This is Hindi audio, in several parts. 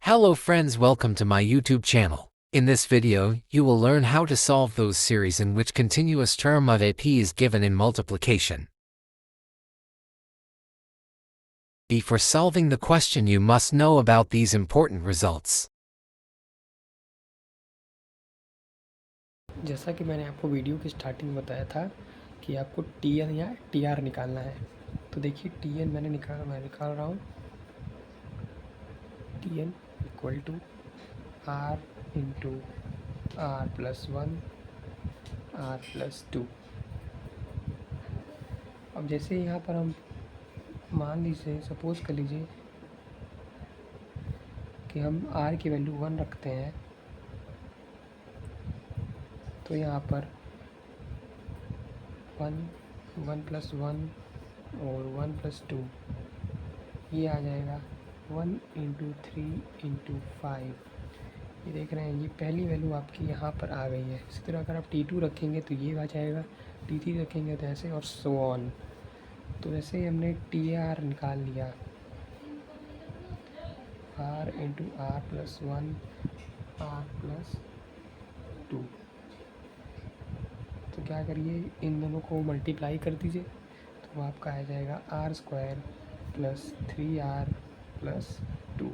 Hello friends, welcome to my YouTube channel. In this video, you will learn how to solve those series in which continuous term of AP is given in multiplication. Before solving the question, you must know about these important results. जैसा कि मैंने आपको वीडियो की स्टार्टिंग में बताया था कि आपको TN या TR निकालना है। तो देखिए TN मैं निकाल रहा हूँ। TN equal to R into R plus 1 R plus 2। अब जैसे यहाँ पर हम मान लीजिए, सपोज कर लीजिए कि हम R की वैल्यू 1 रखते हैं, तो यहाँ पर 1 प्लस 1 और 1 प्लस 2 ये आ जाएगा 1 इंटू 3 इंटू 5। ये देख रहे हैं, ये पहली वैल्यू आपकी यहाँ पर आ गई है। इसी तरह अगर आप T2 रखेंगे तो ये आ जाएगा, T3 रखेंगे तो ऐसे, और सो ऑन। तो वैसे ही हमने TR निकाल लिया, R into R plus 1 R plus 2। तो क्या करिए, इन दोनों को मल्टीप्लाई कर दीजिए, तो आपका आ जाएगा R square plus 3R plus 2।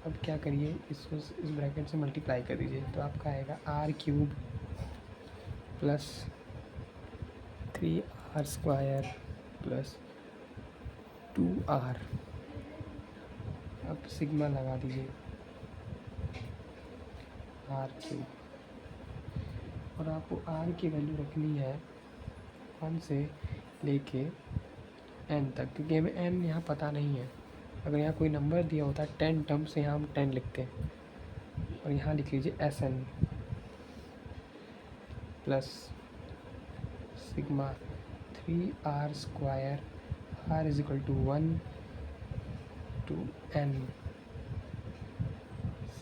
अब क्या करिए, इसको इस ब्रैकेट से मल्टीप्लाई कर दीजिए, तो आपका आएगा R cube plus 3R square plus 2R। अब सिग्मा लगा दीजिए, R क्यूब, और आपको R की वैल्यू रखनी है 1 से लेके n तक, क्योंकि हमें n यहाँ पता नहीं है। अगर यहाँ कोई नंबर दिया होता है 10 टर्म से, यहाँ हम 10 लिखते हैं, और यहाँ लिख लीजिए Sn plus sigma 3R square R is equal to 1 to n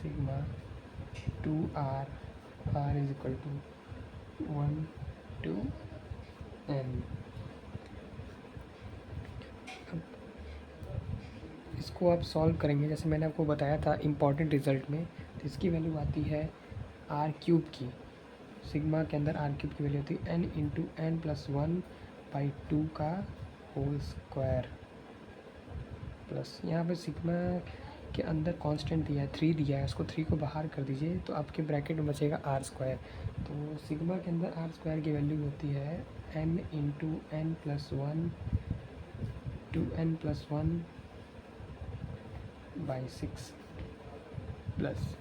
sigma 2R R is equal to 1 to n। अब इसको आप सॉल्व करेंगे, जैसे मैंने आपको बताया था इम्पॉर्टेंट रिजल्ट में, तो इसकी वैल्यू आती है R क्यूब की। सिग्मा के अंदर R क्यूब की वैल्यू होती है n इंटू n प्लस 1/2 का होल स्क्वायर, प्लस यहाँ पे सिग्मा के अंदर कांस्टेंट दिया है 3 दिया है, उसको 3 को बाहर कर दीजिए तो आपके ब्रैकेट में बचेगा R स्क्वायर। तो सिग्मा के अंदर R स्क्वायर की वैल्यू होती है n into n plus 1 to n plus 1/6 plus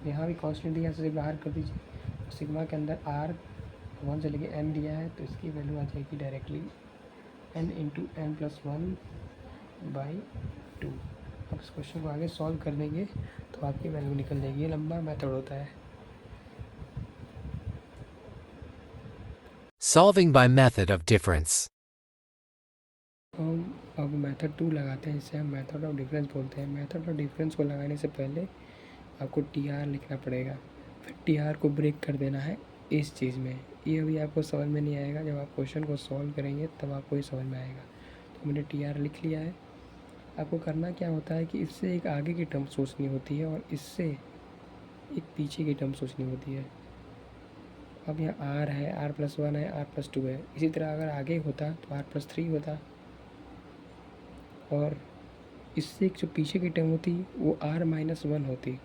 यहाँ भी कांस्टेंट दिया है, इसे बाहर कर दीजिए। सिग्मा के अंदर R 1 से लेके n दिया है, तो इसकी वैल्यू आ जाएगी directly n into n plus 1/2। अब इस क्वेश्चन को आगे सॉल्व कर देंगे तो आपकी वैल्यू निकल जाएगी। ये लंबा मेथड होता है। Solving by method of difference. अब मेथड 2 लगाते हैं, इसे हम मेथड ऑफ डिफरेंस बोलते हैं। मेथड ऑफ डिफरेंस को लगाने से पहले आपको TR लिखना पड़ेगा, फिर TR को ब्रेक कर देना है इस चीज़ में। ये अभी आपको समझ में नहीं आएगा, जब आप क्वेश्चन को सॉल्व करेंगे तब आपको ये समझ में आएगा। तो मैंने TR लिख लिया है। आपको करना क्या होता है कि इससे एक आगे की टर्म सोचनी होती है और इससे एक पीछे की टर्म सोचनी होती है। अब यहाँ R है, R प्लस 1 है, R प्लस 2 है। इसी तरह अगर आगे होता तो R प्लस 3 होता, और इससे एक जो पीछे की टर्म होती वो R माइनस 1 होती।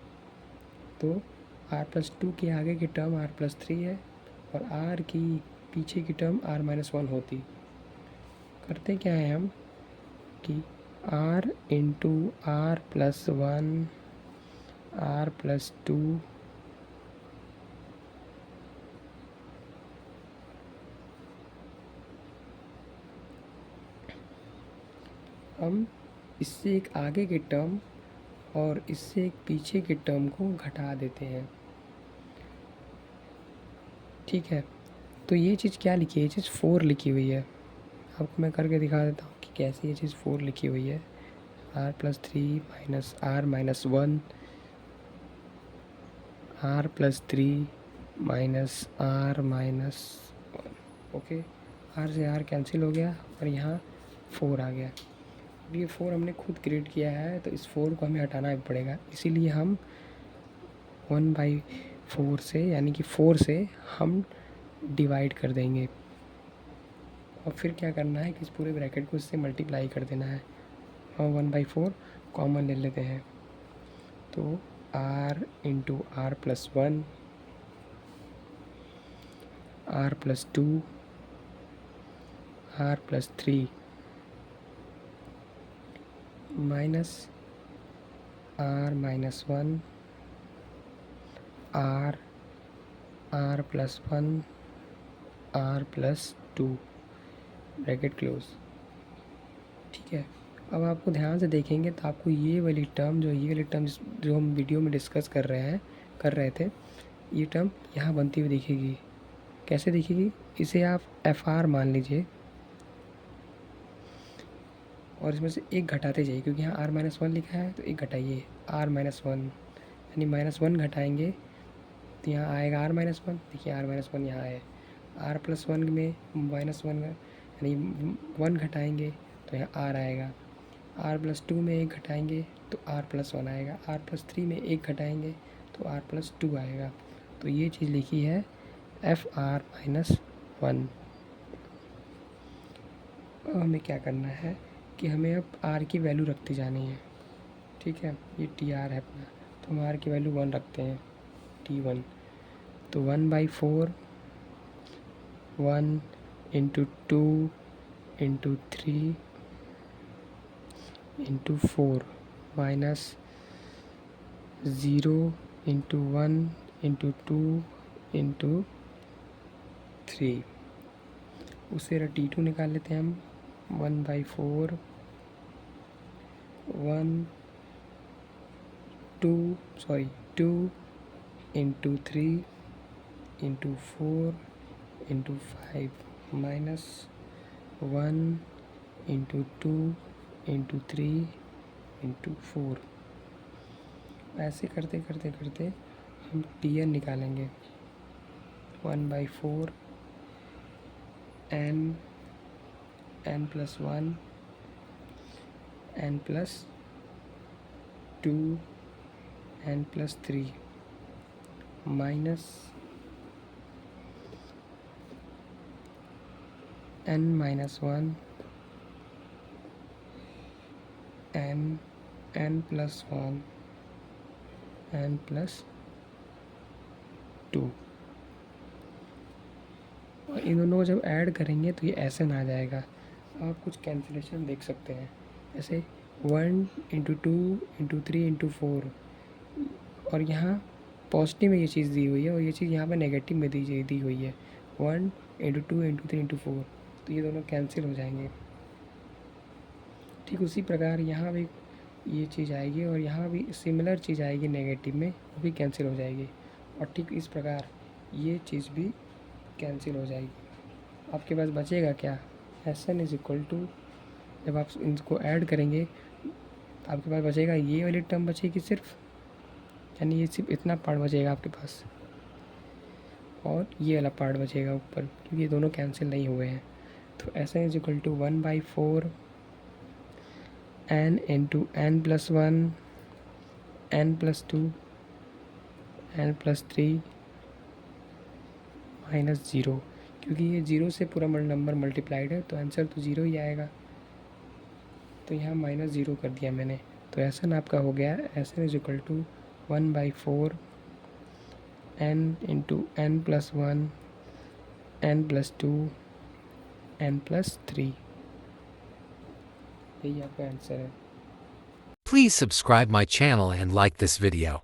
तो R प्लस 2 के आगे की टर्म R प्लस 3 है, और R की पीछे की टर्म R माइनस 1 होती। करते क्या है हम कि R into R plus 1 R plus 2 हम इससे एक आगे की टर्म और इससे एक पीछे की टर्म को घटा देते हैं। ठीक है, तो ये चीज़ क्या लिखी है, ये चीज़ 4 लिखी हुई है। आपको मैं करके दिखा देता हूँ कि कैसे ये चीज़ 4 लिखी हुई है। R plus 3 minus R minus 1 R plus 3 minus R minus 1। Okay, R से R कैंसिल हो गया और यहाँ 4 आ गया। अब ये 4 हमने खुद क्रिएट किया है तो इस 4 को हमें हटाना पड़ेगा, इसीलिए हम 1/4 से यानी कि 4 से हम डिवाइड कर देंगे और फिर क्या करना है कि इस पूरे ब्रैकेट को इससे मल्टीप्लाई कर देना है। हम 1/4 कॉमन ले लेते हैं तो r into r+1 r+2 r+3 minus r-1 r+1 r+2 bracket close. ठीक है, अब आपको ध्यान से देखेंगे तो आपको ये वाली टर्म जो हम वीडियो में डिस्कस कर रहे थे, ये टर्म यहाँ बनती हुई दिखेगी। कैसे दिखेगी? इसे आप FR मान लीजिए और इसमें से एक घटाते जाइए, क्योंकि यहाँ r-1 लिखा है तो एक घटाइए r-1, यानी -1 घटाएंगे तो यहाँ आएगा r-1। देखिए r-1 यहाँ है, r+1 में -1 यानी 1 घटाएंगे तो यहाँ r आएगा, r+2 में 1 घटाएंगे तो r+1 आएगा, r+3 में 1 घटाएंगे तो r+2 आएगा। तो ये चीज़ लिखी है FR-1। अब हमें क्या करना है कि हमें अब r की वैल्यू रखती जानी है। ठीक है, ये TR है अपना, तो हम r की वैल्यू 1 रखते हैं, T1। तो 1/4 1 into 2 into 3 into 4 minus 0 into 1 into 2 into 3। उससे T2 निकाल लेते हैं हम। 1/4 2 into 3 into 4 into 5 minus 1 into 2 into 3 into 4। ऐसे करते करते करते हम TN निकालेंगे। 1/4 n+1 n+2 n+3 minus n-1 n+1 n+2। और इन दोनों को जब ऐड करेंगे तो ये ऐसे ना आ जाएगा। आप कुछ कैंसिलेशन देख सकते हैं, जैसे 1 इंटू 2 इंटू 3 इंटू 4, और यहाँ पॉजिटिव में ये चीज़ दी हुई है और ये चीज़ यहाँ पे नेगेटिव में दी हुई है, 1 इंटू 2 इंटू 3 इंटू 4, तो ये दोनों कैंसिल हो जाएंगे। ठीक उसी प्रकार यहाँ भी ये चीज़ आएगी और यहाँ भी सिमिलर चीज़ आएगी नेगेटिव में, वो भी कैंसिल हो जाएगी। और ठीक इस प्रकार ये चीज़ भी कैंसिल हो जाएगी। आपके पास बचेगा क्या? SN इज इक्वल टू, जब आप इनको ऐड करेंगे तो आपके पास बचेगा ये वाली टर्म बचेगी सिर्फ, यानी ये सिर्फ इतना पार्ट बचेगा आपके पास, और ये वाला पार्ट बचेगा ऊपर, क्योंकि ये दोनों कैंसिल नहीं हुए हैं। तो SN is equal to 1/4 n into n+1 n+2 n+3 minus 0, क्योंकि ये 0 से पूरा नंबर मल्टीप्लाइड है तो आंसर तो 0 ही आएगा। तो यहाँ -0 कर दिया मैंने, तो SN आपका हो गया SN is equal to 1/4 n into n+1 n+2 n+3। यही आपका आंसर है। Please subscribe my channel and like this video.